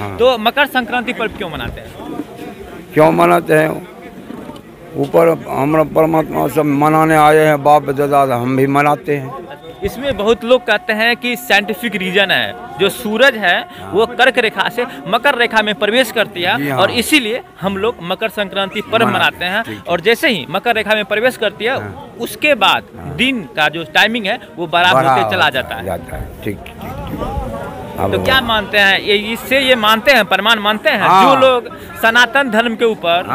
हाँ। तो मकर संक्रांति पर्व क्यों मनाते हैं? क्यों मनाते हैं? ऊपर हमारा परमात्मा सब मनाने आए हैं, बाप दादा, हम भी मनाते हैं। इसमें बहुत लोग कहते हैं कि साइंटिफिक रीजन है, जो सूरज है वो कर्क रेखा से मकर रेखा में प्रवेश करती है, हाँ। और इसीलिए हम लोग मकर संक्रांति पर्व मनाते हैं। और जैसे ही मकर रेखा में प्रवेश करती है, उसके बाद दिन का जो टाइमिंग है वो बराबर होते चला जाता है। ठीक। तो क्या मानते हैं इससे? ये मानते हैं, प्रमाण मानते हैं। हाँ। जो लोग सनातन धर्म के ऊपर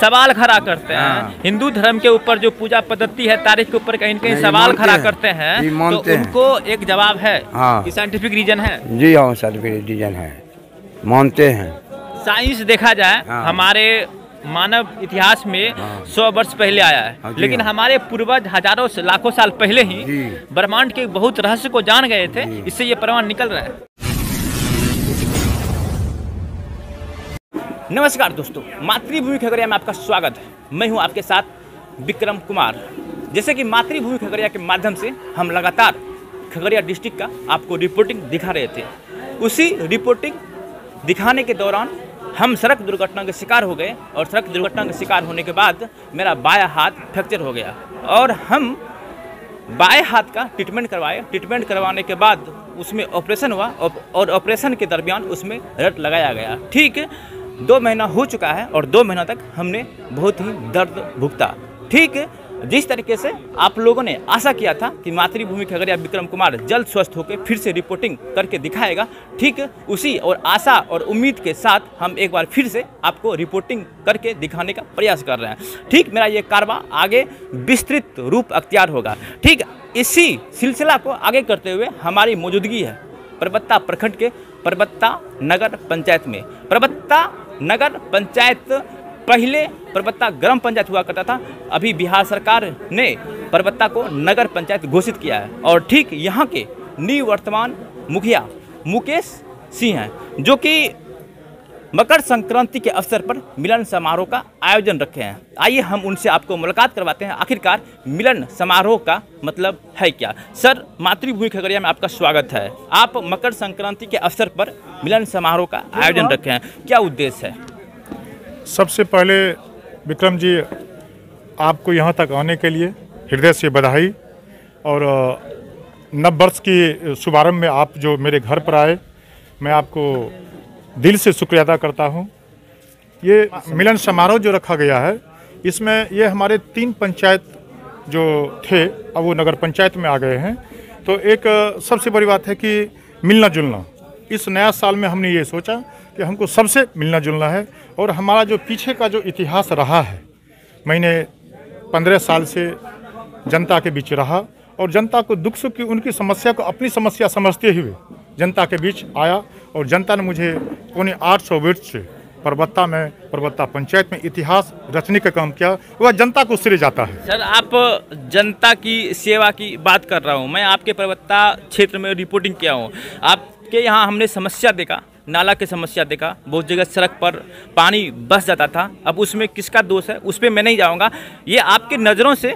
सवाल खड़ा करते हैं, हिंदू धर्म के ऊपर जो पूजा पद्धति है, तारीख के ऊपर कहीं न कहीं सवाल खड़ा करते हैं, तो उनको एक जवाब है कि साइंटिफिक रीजन है। जी हाँ, साइंटिफिक रीजन है, मानते हैं। साइंस देखा जाए हमारे मानव इतिहास में 100 वर्ष पहले आया है, लेकिन हमारे पूर्वज हजारों से लाखों साल पहले ही ब्रह्मांड के बहुत रहस्य को जान गए थे। इससे ये प्रमाण निकल रहा है। नमस्कार दोस्तों, मातृभूमि खगड़िया में आपका स्वागत है। मैं हूं आपके साथ विक्रम कुमार। जैसे कि मातृभूमि खगड़िया के माध्यम से हम लगातार खगड़िया डिस्ट्रिक्ट का आपको रिपोर्टिंग दिखा रहे थे। उसी रिपोर्टिंग दिखाने के दौरान हम सड़क दुर्घटना के शिकार हो गए, और सड़क दुर्घटना के शिकार होने के बाद मेरा बायां हाथ फ्रैक्चर हो गया, और हम बाएं हाथ का ट्रीटमेंट करवाए। ट्रीटमेंट करवाने के बाद उसमें ऑपरेशन हुआ, और ऑपरेशन के दरमियान उसमें रट लगाया गया। ठीक 2 महीना हो चुका है, और 2 महीना तक हमने बहुत ही दर्द भुगता। ठीक जिस तरीके से आप लोगों ने आशा किया था कि मातृभूमि खगड़िया विक्रम कुमार जल्द स्वस्थ होकर फिर से रिपोर्टिंग करके दिखाएगा, ठीक उसी और आशा और उम्मीद के साथ हम एक बार फिर से आपको रिपोर्टिंग करके दिखाने का प्रयास कर रहे हैं। ठीक मेरा ये कारवा आगे विस्तृत रूप अख्तियार होगा। ठीक इसी सिलसिला को आगे करते हुए हमारी मौजूदगी है परबत्ता प्रखंड के परबत्ता नगर पंचायत में। परबत्ता नगर पंचायत पहले परबत्ता ग्राम पंचायत हुआ करता था। अभी बिहार सरकार ने परबत्ता को नगर पंचायत घोषित किया है, और ठीक यहाँ के निवर्तमान मुखिया मुकेश सिंह हैं, जो कि मकर संक्रांति के अवसर पर मिलन समारोह का आयोजन रखे हैं। आइए हम उनसे आपको मुलाकात करवाते हैं, आखिरकार मिलन समारोह का मतलब है क्या। सर, मातृभूमि खगड़िया में आपका स्वागत है। आप मकर संक्रांति के अवसर पर मिलन समारोह का आयोजन रखे हैं, क्या उद्देश्य है? सबसे पहले विक्रम जी, आपको यहाँ तक आने के लिए हृदय से बधाई, और नव वर्ष की शुभारंभ में आप जो मेरे घर पर आए, मैं आपको दिल से शुक्रिया अदा करता हूँ। ये मिलन समारोह जो रखा गया है, इसमें ये हमारे 3 पंचायत जो थे अब वो नगर पंचायत में आ गए हैं। तो एक सबसे बड़ी बात है कि मिलना जुलना। इस नया साल में हमने ये सोचा कि हमको सबसे मिलना जुलना है, और हमारा जो पीछे का जो इतिहास रहा है, मैंने 15 साल से जनता के बीच रहा, और जनता को दुख सुख की उनकी समस्या को अपनी समस्या समझते हुए जनता के बीच आया, और जनता ने मुझे 850 वर्ष से परबत्ता पंचायत में इतिहास रचने का काम किया। वह जनता को श्रेय जाता है। सर, आप जनता की सेवा की बात कर रहा हूँ। मैं आपके परबत्ता क्षेत्र में रिपोर्टिंग किया हूँ। आपके यहाँ हमने समस्या देखा, नाला की समस्या देखा, बहुत जगह सड़क पर पानी बस जाता था। अब उसमें किसका दोष है उस पर मैं नहीं जाऊँगा। ये आपके नज़रों से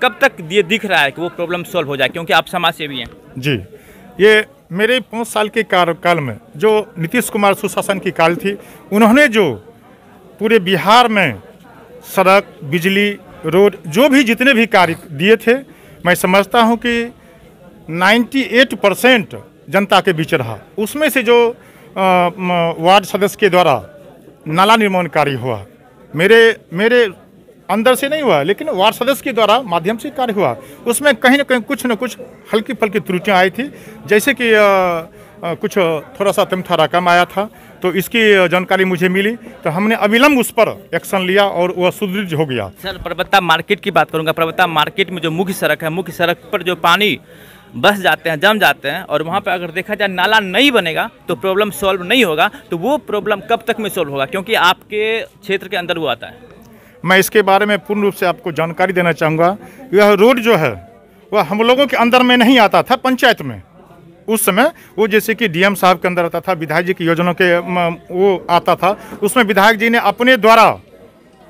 कब तक ये दिख रहा है कि वो प्रॉब्लम सॉल्व हो जाए, क्योंकि आप समाज सेवी हैं? जी, ये मेरे 5 साल के कार्यकाल में जो नीतीश कुमार सुशासन की काल थी, उन्होंने जो पूरे बिहार में सड़क, बिजली, रोड, जो भी जितने भी कार्य दिए थे, मैं समझता हूं कि 98% जनता के बीच रहा। उसमें से जो वार्ड सदस्य के द्वारा नाला निर्माण कार्य हुआ, मेरे अंदर से नहीं हुआ, लेकिन वार्ड सदस्य के द्वारा माध्यम से कार्य हुआ। उसमें कहीं ना कहीं कुछ न कुछ हल्की फल्की त्रुटियां आई थी, जैसे कि कुछ थोड़ा सा तिमठारा कम आया था। तो इसकी जानकारी मुझे मिली, तो हमने अविलंब उस पर एक्शन लिया, और वह सुदृढ़ हो गया। सर, परबत्ता मार्केट की बात करूंगा। परबत्ता मार्केट में जो मुख्य सड़क है, मुख्य सड़क पर जो पानी बस जाते हैं, जम जाते हैं, और वहाँ पे अगर देखा जाए नाला नहीं बनेगा तो प्रॉब्लम सॉल्व नहीं होगा। तो वो प्रॉब्लम कब तक में सॉल्व होगा, क्योंकि आपके क्षेत्र के अंदर वो आता है? मैं इसके बारे में पूर्ण रूप से आपको जानकारी देना चाहूँगा। यह रोड जो है वह हम लोगों के अंदर में नहीं आता था, पंचायत में। उस समय वो जैसे कि डीएम साहब के अंदर आता था, विधायक जी की योजनाओं के वो आता था। उसमें विधायक जी ने अपने द्वारा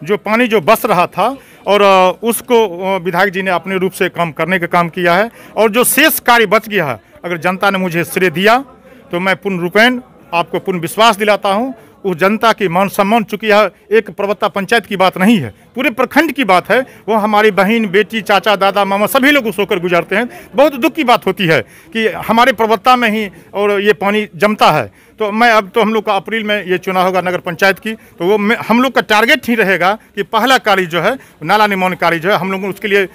जो पानी जो बस रहा था, और उसको विधायक जी ने अपने रूप से काम करने का काम किया है। और जो शेष कार्य बच गया है, अगर जनता ने मुझे श्रेय दिया तो मैं पूर्ण रूपेण आपको पूर्ण विश्वास दिलाता हूँ, उस जनता की मान सम्मान, चूँकि यह एक परबत्ता पंचायत की बात नहीं है, पूरे प्रखंड की बात है। वो हमारी बहन, बेटी, चाचा, दादा, मामा सभी लोग उस होकर गुजरते हैं। बहुत दुख की बात होती है कि हमारे परबत्ता में ही और ये पानी जमता है। तो अब तो हम लोग का अप्रैल में ये चुनाव होगा नगर पंचायत की, तो वो हम लोग का टारगेट ही रहेगा कि पहला कार्य जो है नाला निर्माण कार्य जो है, हम लोग उसके लिए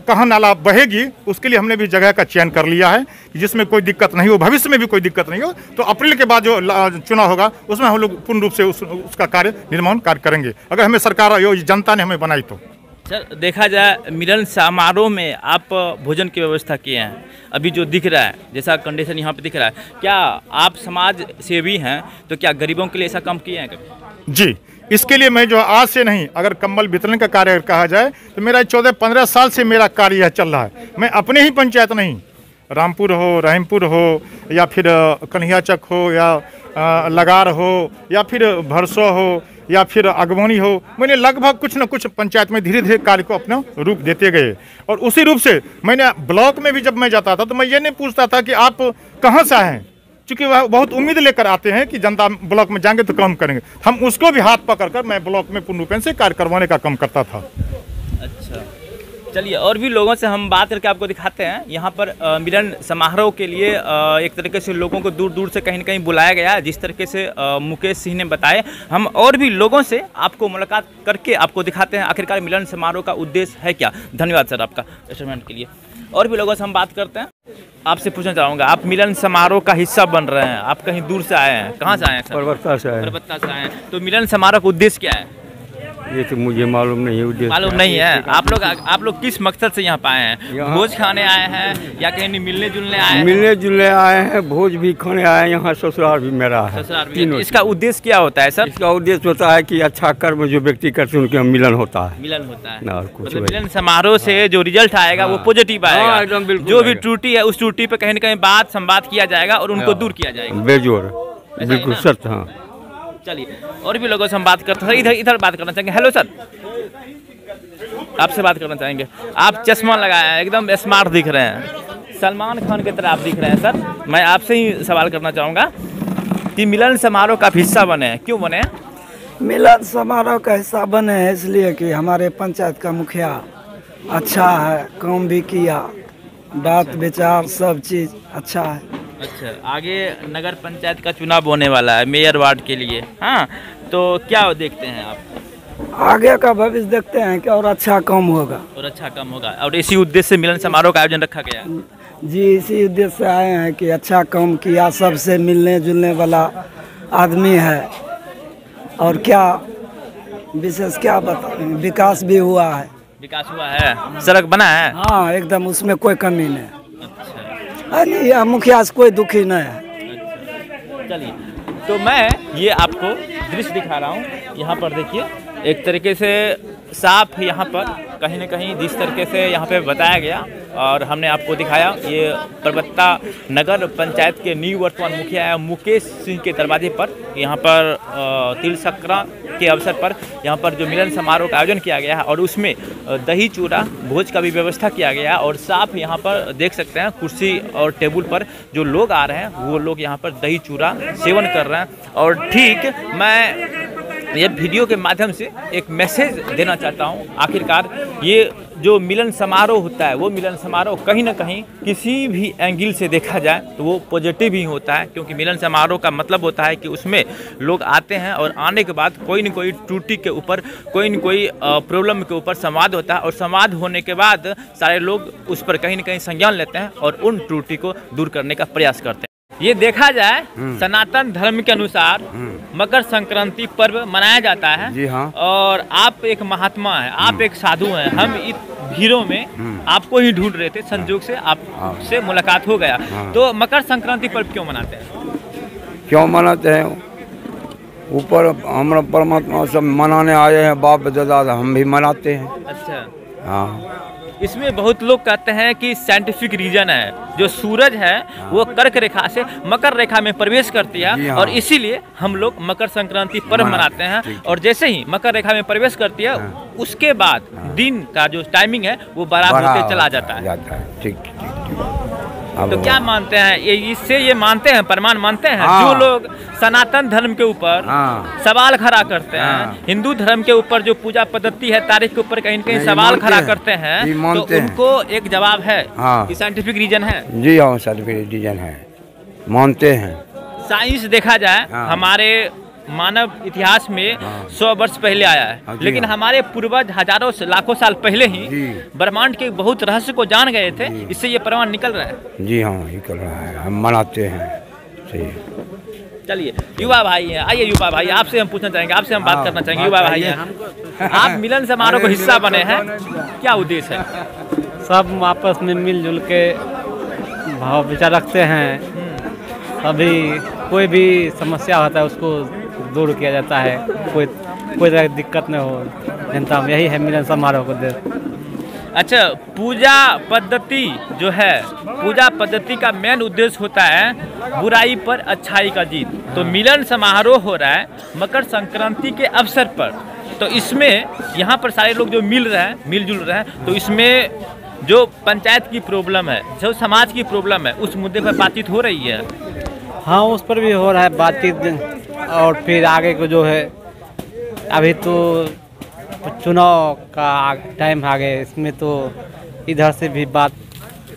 कहाँ नाला बहेगी उसके लिए हमने भी जगह का चयन कर लिया है कि जिसमें कोई दिक्कत नहीं हो, भविष्य में भी कोई दिक्कत नहीं हो। तो अप्रैल के बाद जो चुनाव होगा उसमें हम लोग पूर्ण रूप से उसका कार्य निर्माण कार्य करेंगे, अगर हमें सरकार जनता ने हमें बनाई तो। सर, देखा जाए मिलन समारोह में आप भोजन की व्यवस्था किए हैं, अभी जो दिख रहा है जैसा कंडीशन यहाँ पे दिख रहा है, क्या आप समाज सेवी हैं तो क्या गरीबों के लिए ऐसा काम किए हैं कभी? जी, इसके लिए मैं जो आज से नहीं, अगर कंबल वितरण का कार्य कहा जाए तो मेरा 14-15 साल से मेरा कार्य यह चल रहा है। मैं अपने ही पंचायत नहीं, रामपुर हो, रहीमपुर हो, या फिर कन्हैयाचक हो, या लगार हो, या फिर भरसो हो, या फिर अगवानी हो, मैंने लगभग कुछ न कुछ पंचायत में धीरे धीरे कार्य को अपना रूप देते गए। और उसी रूप से मैंने ब्लॉक में भी जब मैं जाता था तो मैं ये नहीं पूछता था कि आप कहाँ से आए हैं, क्योंकि वह बहुत उम्मीद लेकर आते हैं कि जनता ब्लॉक में जाएंगे तो काम करेंगे। हम उसको भी हाथ पकड़कर मैं ब्लॉक में पूर्ण रूप से कार्य करवाने का काम करता था। अच्छा, चलिए और भी लोगों से हम बात करके आपको दिखाते हैं। यहाँ पर मिलन समारोह के लिए एक तरीके से लोगों को दूर दूर से कहीं न कहीं बुलाया गया है, जिस तरीके से मुकेश सिंह ने बताए। हम और भी लोगों से आपको मुलाकात करके आपको दिखाते हैं आखिरकार मिलन समारोह का उद्देश्य है क्या। धन्यवाद सर आपका स्टेटमेंट के लिए। और भी लोगों से हम बात करते हैं। आपसे पूछना चाहूँगा, आप मिलन समारोह का हिस्सा बन रहे हैं, आप कहीं दूर से आए हैं, कहाँ से आए हैं सर? परबत्ता से आए। परबत्ता से आए हैं, तो मिलन समारोह का उद्देश्य क्या है? ये तो मुझे मालूम नहीं है उद्देश्य। मालूम नहीं है। आप लोग किस मकसद से यहाँ पे आए हैं? भोज खाने आए हैं या कहीं मिलने जुलने आए हैं? मिलने जुलने आए हैं, भोज भी खाने आए हैं, यहाँ ससुराल भी मेरा है। ससुराल भी। इसका उद्देश्य क्या होता है सर? इसका उद्देश्य होता है कि अच्छा कर्म जो व्यक्ति करते हैं उनके मिलन होता है। मिलन होता है, मतलब मिलन समारोह से जो रिजल्ट आएगा वो पॉजिटिव आएगा। एकदम बिल्कुल। जो भी त्रुटि है उस त्रुटि पे कहीं न कहीं बात संवाद किया जाएगा और उनको दूर किया जाएगा। बेजोर, बिल्कुल सत्य। हाँ, चलिए और भी लोगों से हम बात करते हैं। इधर बात करना चाहेंगे। हेलो सर, आपसे बात करना चाहेंगे। आप चश्मा लगाए हैं, एकदम स्मार्ट दिख रहे हैं, सलमान खान की तरह आप दिख रहे हैं। सर, मैं आपसे ही सवाल करना चाहूँगा कि मिलन समारोह का हिस्सा बने, क्यों बने? मिलन समारोह का हिस्सा बने हैं इसलिए कि हमारे पंचायत का मुखिया अच्छा है, काम भी किया, बात विचार सब चीज़ अच्छा है। अच्छा, आगे नगर पंचायत का चुनाव होने वाला है मेयर वार्ड के लिए, हाँ, तो क्या देखते हैं आप? आगे का भविष्य देखते हैं कि और अच्छा काम होगा। और अच्छा काम होगा, और इसी उद्देश्य से मिलन समारोह का आयोजन रखा गया है। जी, इसी उद्देश्य से आए हैं कि अच्छा काम किया, सबसे मिलने जुलने वाला आदमी है, और क्या विशेष क्या बताएं, विकास भी हुआ है। विकास हुआ है, सड़क बना है। हाँ, एकदम, उसमें कोई कमी नहीं। अच्छा, नहीं, मुखिया से कोई दुखी नहीं है। अच्छा, चलिए तो मैं ये आपको दृश्य दिखा रहा हूँ। यहाँ पर देखिए, एक तरीके से साफ यहाँ पर कहीं न कहीं जिस तरीके से यहाँ पे बताया गया और हमने आपको दिखाया, ये परबत्ता नगर पंचायत के निवर्तमान मुखिया है मुकेश सिंह के दरवाजे पर यहाँ पर तिल संक्रांति के अवसर पर यहाँ पर जो मिलन समारोह का आयोजन किया गया है और उसमें दही चूड़ा भोज का भी व्यवस्था किया गया है। और साफ यहाँ पर देख सकते हैं कुर्सी और टेबल पर जो लोग आ रहे हैं वो लोग यहाँ पर दही चूड़ा सेवन कर रहे हैं। और ठीक मैं ये वीडियो के माध्यम से एक मैसेज देना चाहता हूँ। आखिरकार ये जो मिलन समारोह होता है वो मिलन समारोह कहीं ना कहीं किसी भी एंगल से देखा जाए तो वो पॉजिटिव ही होता है, क्योंकि मिलन समारोह का मतलब होता है कि उसमें लोग आते हैं और आने के बाद कोई न कोई त्रुटि के ऊपर, कोई न कोई प्रॉब्लम के ऊपर संवाद होता है और संवाद होने के बाद सारे लोग उस पर कहीं न कहीं संज्ञान लेते हैं और उन त्रुटि को दूर करने का प्रयास करते हैं। ये देखा जाए सनातन धर्म के अनुसार मकर संक्रांति पर्व मनाया जाता है। जी हाँ। और आप एक महात्मा हैं, आप एक साधु हैं। हम इस भीड़ों में आपको ही ढूंढ रहे थे, संजोग से आपसे मुलाकात हो गया। तो मकर संक्रांति पर्व क्यों मनाते हैं? क्यों मनाते हैं? ऊपर हमारा परमात्मा सब मनाने आए हैं, बाप दादा, हम भी मनाते हैं। अच्छा, हाँ। इसमें बहुत लोग कहते हैं कि साइंटिफिक रीजन है, जो सूरज है वो कर्क रेखा से मकर रेखा में प्रवेश करती है। हाँ। और इसीलिए हम लोग मकर संक्रांति पर्व मनाते हैं। और जैसे ही मकर रेखा में प्रवेश करती है उसके बाद दिन का जो टाइमिंग है वो बराबर होते चला जाता है। ठीक। अब तो क्या मानते हैं इससे ये मानते हैं, प्रमाण मानते हैं? हाँ। जो लोग सनातन धर्म के ऊपर हाँ। सवाल खड़ा करते हैं, हाँ। हिंदू धर्म के ऊपर जो पूजा पद्धति है, तारीख के ऊपर कहीं न कहीं नहीं, सवाल मानते खड़ा हैं। करते हैं, जी, तो मानते हैं। उनको एक जवाब है हाँ। कि साइंटिफिक रीजन है। जी हाँ, सर्टिफिकेट डिजाइन है, मानते हैं। साइंस देखा जाए हाँ। हमारे मानव इतिहास में हाँ। 100 वर्ष पहले आया हाँ, है, जी लेकिन हाँ। हमारे पूर्वज हजारों से लाखों साल पहले ही जी। ब्रह्मांड के बहुत रहस्य को जान गए थे। जी। इससे ये प्रमाण निकल रहा है। जी हाँ, ये कर रहा है, हम मनाते हैं। सही है। चलिए, युवा भाई हैं, आइए युवा भाई, आपसे हम पूछना चाहेंगे, आपसे हम बात हाँ, करना चाहेंगे। बात युवा भाई करिए। हैं, आप मिलन समारोह का हिस्सा बने हैं, क्या उद्देश्य है? सब आपस में मिलजुल के भाव विचार रखते हैं। अभी कोई भी समस्या होता है उसको दूर किया जाता है, कोई तरह की दिक्कत न हो जनता में। यही है मिलन समारोह का उद्देश्य। अच्छा, पूजा पद्धति जो है, पूजा पद्धति का मेन उद्देश्य होता है बुराई पर अच्छाई का जीत। तो मिलन समारोह हो रहा है मकर संक्रांति के अवसर पर, तो इसमें यहाँ पर सारे लोग जो मिलजुल रहे हैं, तो इसमें जो पंचायत की प्रॉब्लम है, जो समाज की प्रॉब्लम है, उस मुद्दे पर बातचीत हो रही है। हाँ, उस पर भी हो रहा है बातचीत। और फिर आगे को जो है, अभी तो चुनाव का टाइम आ गया, इसमें तो इधर से भी बात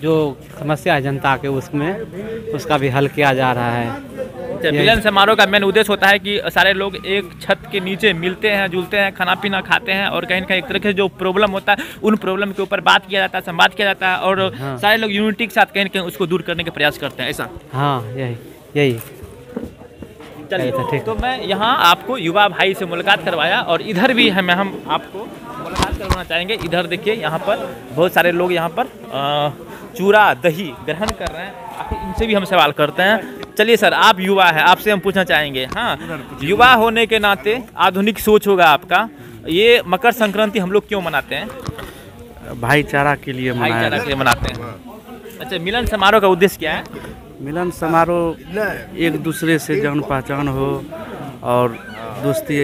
जो समस्या है जनता के, उसमें उसका भी हल किया जा रहा है। मिलन समारोह का मेन उद्देश्य होता है कि सारे लोग एक छत के नीचे मिलते हैं, जुलते हैं, खाना पीना खाते हैं, और कहीं न कहीं एक तरह के जो प्रॉब्लम होता है उन प्रॉब्लम के ऊपर बात किया जाता है, संवाद किया जाता है, और हाँ। सारे लोग यूनिटी के साथ कहीं न कहीं उसको दूर करने के प्रयास करते हैं, ऐसा। हाँ, यही चलिए, ठीक। तो मैं यहाँ आपको युवा भाई से मुलाकात करवाया, और इधर भी हम आपको मुलाकात करवाना चाहेंगे। इधर देखिए, यहाँ पर बहुत सारे लोग यहाँ पर चूरा दही ग्रहण कर रहे हैं। आखिर इनसे भी हम सवाल करते हैं। चलिए सर, आप युवा हैं, आपसे हम पूछना चाहेंगे। हाँ, युवा होने के नाते आधुनिक सोच होगा आपका, ये मकर संक्रांति हम लोग क्यों मनाते हैं? भाईचारा के लिए मनाया भाईचारा के लिए मनाते हैं। अच्छा, मिलन समारोह का उद्देश्य क्या है? मिलन समारोह एक दूसरे से जान पहचान हो और दोस्ती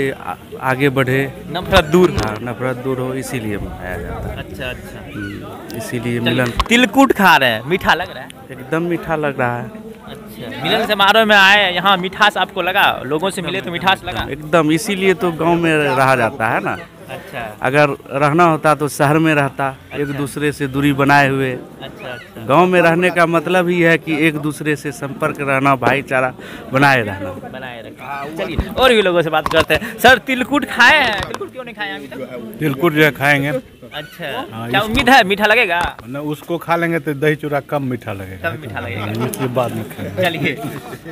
आगे बढ़े, नफरत दूर। हाँ, नफरत दूर हो, इसीलिए मनाया जाता है। अच्छा, इसीलिए मिलन तिलकुट खा रहे हैं, मीठा लग रहा है? एकदम मीठा लग रहा है। अच्छा, मिलन समारोह में आए, यहाँ मिठास आपको लगा? लोगों से मिले तो मिठास लगा? एकदम, इसीलिए तो गांव में रहा जाता है ना। अच्छा अगर रहना होता तो शहर में रहता, एक दूसरे से दूरी बनाए हुए। अच्छा अच्छा। गांव में रहने का मतलब ही है कि एक दूसरे से संपर्क रहना, भाईचारा बनाए रहना। बनाए रखें। चलिए, और भी लोगों से बात करते हैं। सर, तिलकुट खाए हैं? तिलकुट क्यों नहीं खाए अभी तक? तिलकुट जो है खाएंगे। अच्छा, क्या उम्मीद है मीठा लगेगा? न उसको खा लेंगे तो दही चूड़ा कम मीठा लगेगा। कम मीठा लगेगा। उसके बाद में खाएंगे।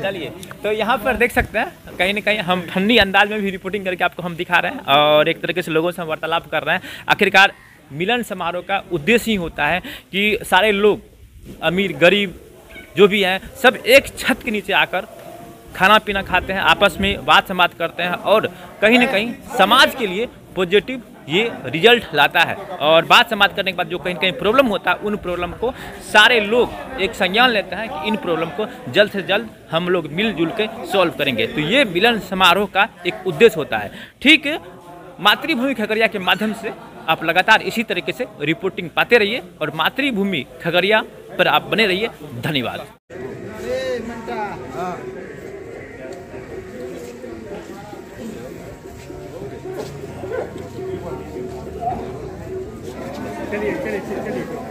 चलिए, तो यहाँ पर देख सकते हैं, कहीं ना कहीं हम ठंडी अंदाज में भी रिपोर्टिंग करके आपको हम दिखा रहे हैं, और एक तरीके से लोगों से हम वार्तालाप कर रहे हैं। आखिरकार मिलन समारोह का उद्देश्य ही होता है कि सारे लोग, अमीर गरीब जो भी हैं, सब एक छत के नीचे आकर खाना पीना खाते हैं, आपस में बात संवाद करते हैं, और कहीं ना कहीं समाज के लिए पॉजिटिव ये रिजल्ट लाता है। और बात संवाद करने के बाद जो कहीं कहीं प्रॉब्लम होता है, उन प्रॉब्लम को सारे लोग एक संज्ञान लेते हैं कि इन प्रॉब्लम को जल्द से जल्द हम लोग मिलजुल के सॉल्व करेंगे। तो ये मिलन समारोह का एक उद्देश्य होता है। ठीक है, मातृभूमि खगड़िया के माध्यम से आप लगातार इसी तरीके से रिपोर्टिंग पाते रहिए, और मातृभूमि खगड़िया पर आप बने रहिए। धन्यवाद। चलिए चलिए चलिए।